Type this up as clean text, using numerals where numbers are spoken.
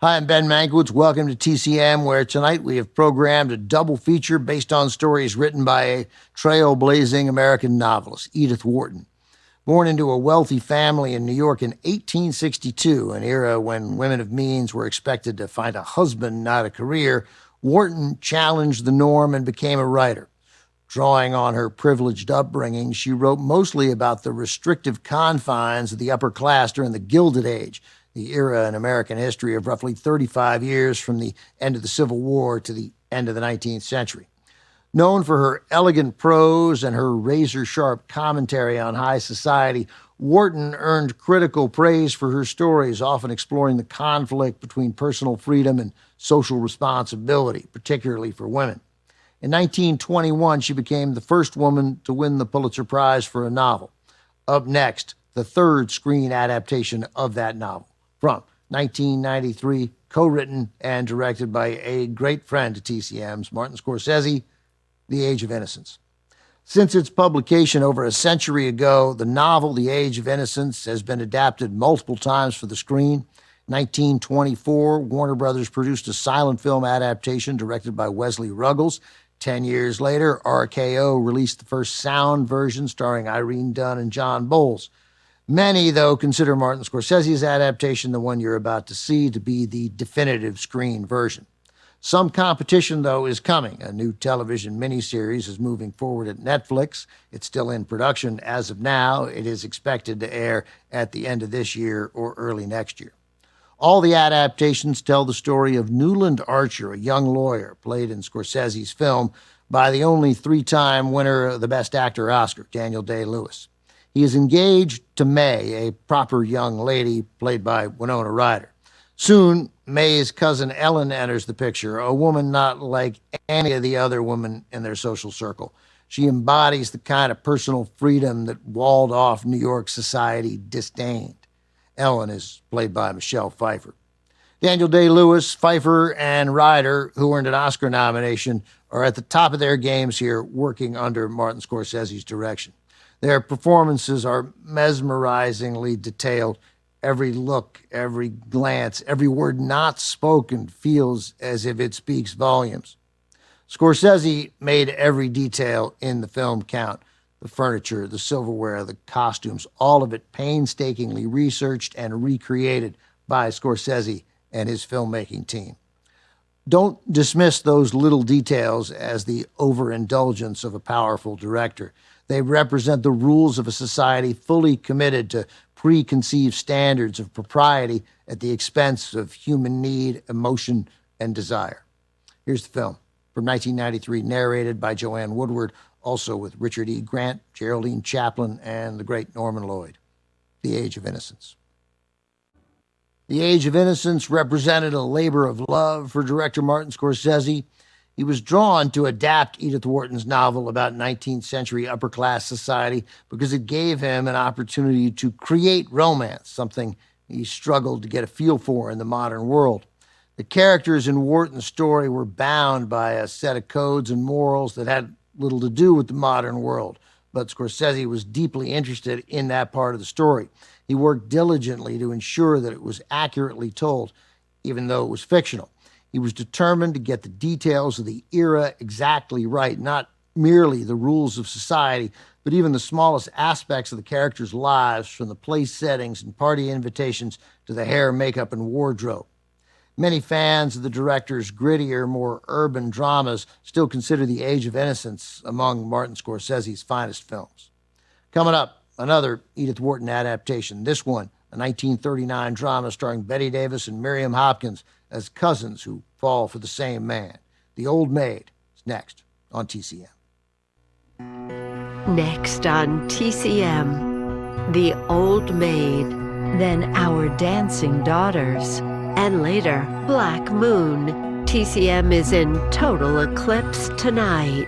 Hi, I'm Ben Mankiewicz. Welcome to TCM, where tonight we have programmed a double feature based on stories written by a trailblazing American novelist, Edith Wharton. Born into a wealthy family in New York in 1862, an era when women of means were expected to find a husband, not a career, Wharton challenged the norm and became a writer. Drawing on her privileged upbringing, she wrote mostly about the restrictive confines of the upper class during the Gilded Age, the era in American history of roughly 35 years from the end of the Civil War to the end of the 19th century. Known for her elegant prose and her razor-sharp commentary on high society, Wharton earned critical praise for her stories, often exploring the conflict between personal freedom and social responsibility, particularly for women. In 1921, she became the first woman to win the Pulitzer Prize for a novel. Up next, the third screen adaptation of that novel, from 1993, co-written and directed by a great friend to TCM's, Martin Scorsese, The Age of Innocence. Since its publication over a century ago, the novel The Age of Innocence has been adapted multiple times for the screen. 1924, Warner Brothers produced a silent film adaptation directed by Wesley Ruggles. 10 years later, RKO released the first sound version starring Irene Dunne and John Bowles. Many, though, consider Martin Scorsese's adaptation, the one you're about to see, to be the definitive screen version. Some competition, though, is coming. A new television miniseries is moving forward at Netflix. It's still in production as of now. It is expected to air at the end of this year or early next year. All the adaptations tell the story of Newland Archer, a young lawyer played in Scorsese's film by the only three-time winner of the Best Actor Oscar, Daniel Day-Lewis. He is engaged to May, a proper young lady played by Winona Ryder. Soon, May's cousin Ellen enters the picture, a woman not like any of the other women in their social circle. She embodies the kind of personal freedom that walled-off New York society disdained. Ellen is played by Michelle Pfeiffer. Daniel Day-Lewis, Pfeiffer, and Ryder, who earned an Oscar nomination, are at the top of their games here, working under Martin Scorsese's direction. Their performances are mesmerizingly detailed. Every look, every glance, every word not spoken feels as if it speaks volumes. Scorsese made every detail in the film count. The furniture, the silverware, the costumes, all of it painstakingly researched and recreated by Scorsese and his filmmaking team. Don't dismiss those little details as the overindulgence of a powerful director. They represent the rules of a society fully committed to preconceived standards of propriety at the expense of human need, emotion, and desire. Here's the film from 1993, narrated by Joanne Woodward, also with Richard E. Grant, Geraldine Chaplin, and the great Norman Lloyd. The Age of Innocence. The Age of Innocence represented a labor of love for director Martin Scorsese. He was drawn to adapt Edith Wharton's novel about 19th century upper-class society because it gave him an opportunity to create romance, something he struggled to get a feel for in the modern world. The characters in Wharton's story were bound by a set of codes and morals that had little to do with the modern world, but Scorsese was deeply interested in that part of the story. He worked diligently to ensure that it was accurately told, even though it was fictional. He was determined to get the details of the era exactly right, not merely the rules of society, but even the smallest aspects of the characters' lives, from the place settings and party invitations to the hair, makeup, and wardrobe. Many fans of the director's grittier, more urban dramas still consider The Age of Innocence among Martin Scorsese's finest films. Coming up, another Edith Wharton adaptation, this one, a 1939 drama starring Bette Davis and Miriam Hopkins as cousins who fall for the same man. The Old Maid is next on TCM. Next on TCM, The Old Maid, then Our Dancing Daughters, and later, Black Moon. TCM is in total eclipse tonight.